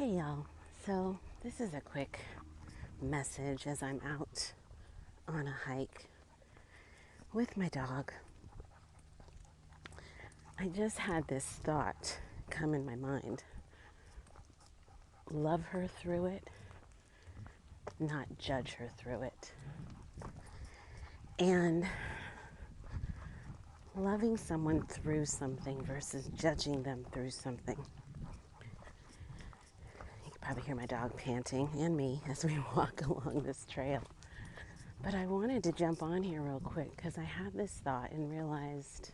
Hey y'all, so this is a quick message as I'm out on a hike with my dog. I just had this thought come in my mind. Love her through it, not judge her through it. And loving someone through something versus judging them through something. You can probably hear my dog panting and me as we walk along this trail. But I wanted to jump on here real quick because I had this thought and realized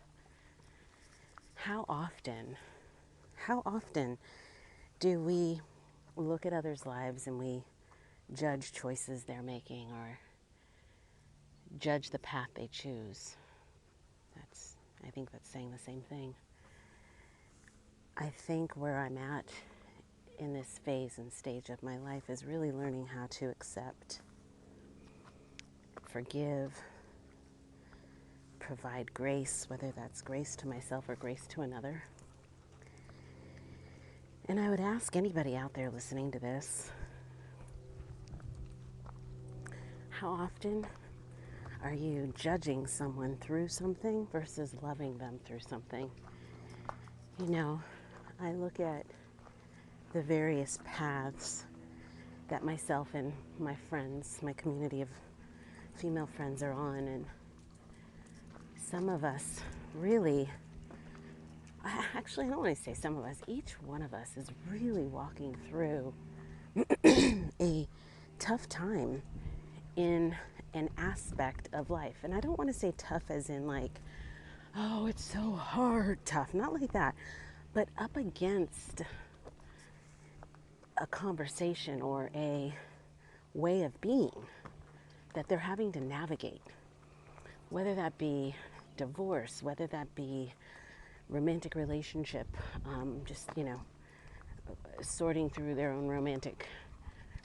how often do we look at others' lives and we judge choices they're making or judge the path they choose? I think that's saying the same thing. I think where I'm at in this phase and stage of my life is really learning how to accept, forgive, provide grace, whether that's grace to myself or grace to another. And I would ask anybody out there listening to this, how often are you judging someone through something versus loving them through something? You know, I look at the various paths that myself and my friends, my community of female friends are on, and some of us really, actually I don't want to say some of us, each one of us is really walking through a tough time in an aspect of life. And I don't want to say tough as in like, oh, it's so hard tough, not like that, but up against a conversation or a way of being that they're having to navigate, whether that be divorce, whether that be romantic relationship, just, sorting through their own romantic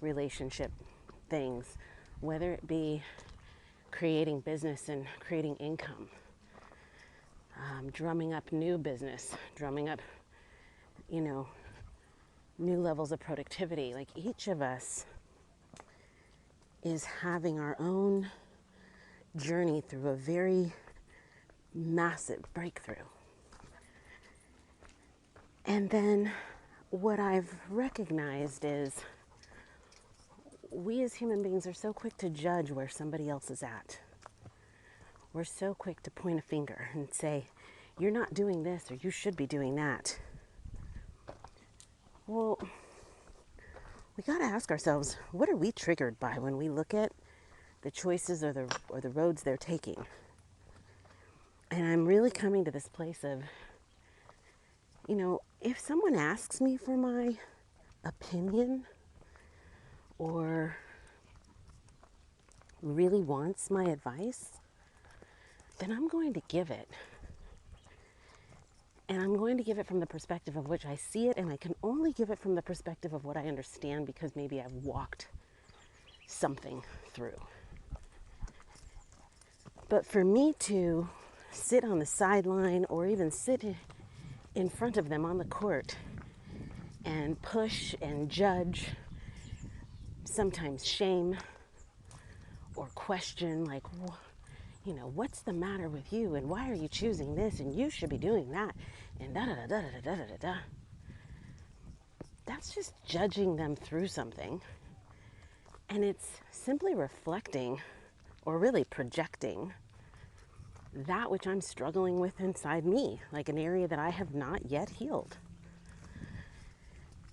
relationship things, whether it be creating business and creating income, drumming up new business, drumming up, new levels of productivity. Like each of us is having our own journey through a very massive breakthrough. And then what I've recognized is we as human beings are so quick to judge where somebody else is at. We're so quick to point a finger and say, you're not doing this or you should be doing that. Well, we got to ask ourselves, what are we triggered by when we look at the choices or the roads they're taking? And I'm really coming to this place of, if someone asks me for my opinion or really wants my advice, then I'm going to give it. And I'm going to give it from the perspective of which I see it, and I can only give it from the perspective of what I understand because maybe I've walked something through. But for me to sit on the sideline or even sit in front of them on the court and push and judge, sometimes shame or question, like, what's the matter with you and why are you choosing this and you should be doing that and da-da-da-da-da-da-da-da-da. That's just judging them through something. And it's simply reflecting or really projecting that which I'm struggling with inside me, like an area that I have not yet healed.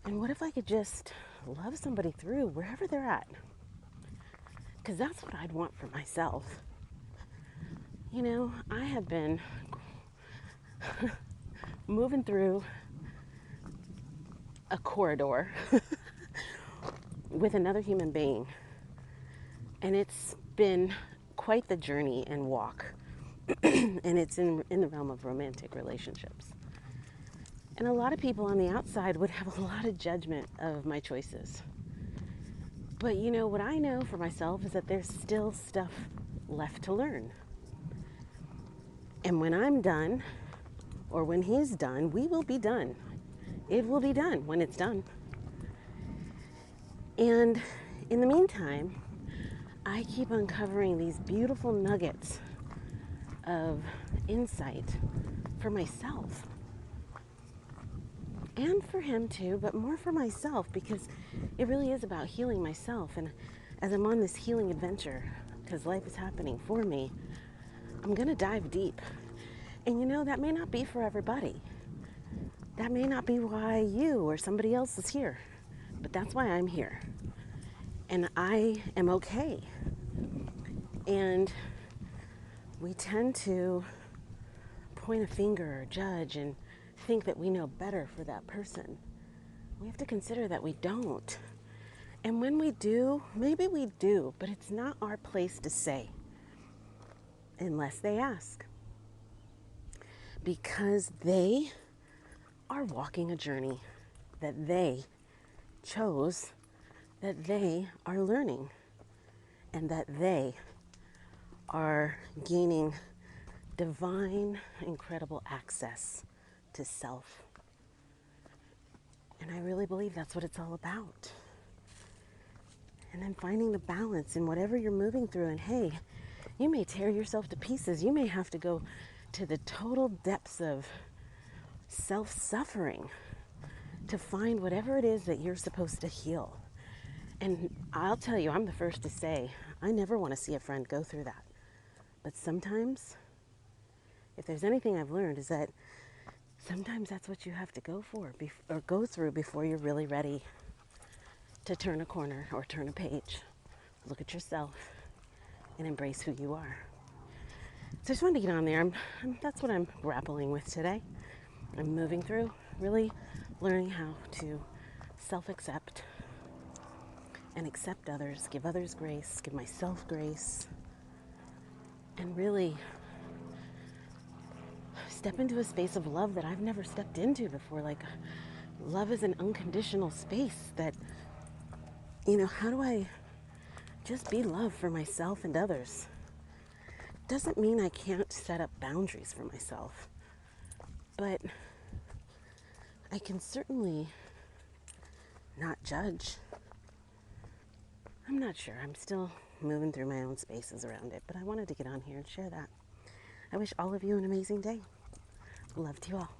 And what if I could just love somebody through wherever they're at? Because that's what I'd want for myself. I have been moving through a corridor with another human being, and it's been quite the journey and walk. And it's in the realm of romantic relationships. And a lot of people on the outside would have a lot of judgment of my choices. But what I know for myself is that there's still stuff left to learn. And when I'm done, or when he's done, we will be done. It will be done when it's done. And in the meantime, I keep uncovering these beautiful nuggets of insight for myself and for him too, but more for myself, because it really is about healing myself. And as I'm on this healing adventure, because life is happening for me, I'm going to dive deep. And you know, that may not be for everybody. That may not be why you or somebody else is here, but that's why I'm here. And I am okay. And we tend to point a finger or judge and think that we know better for that person. We have to consider that we don't. And when we do, maybe we do, but it's not our place to say unless they ask. Because they are walking a journey that they chose, that they are learning, and that they are gaining divine, incredible access to self. And I really believe that's what it's all about. And then finding the balance in whatever you're moving through. And hey, you may tear yourself to pieces. You may have to go to the total depths of self-suffering to find whatever it is that you're supposed to heal. And I'll tell you, I'm the first to say, I never want to see a friend go through that. But sometimes, if there's anything I've learned, is that sometimes that's what you have to go for or go through before you're really ready to turn a corner or turn a page. Look at yourself and embrace who you are. So I just wanted to get on there. That's what I'm grappling with today. I'm moving through, really learning how to self-accept and accept others, give others grace, give myself grace, and really step into a space of love that I've never stepped into before. Like, love is an unconditional space that, you know, how do I just be love for myself and others? Doesn't mean I can't set up boundaries for myself, but I can certainly not judge. I'm not sure. I'm still moving through my own spaces around it, but I wanted to get on here and share that. I wish all of you an amazing day. Love to you all.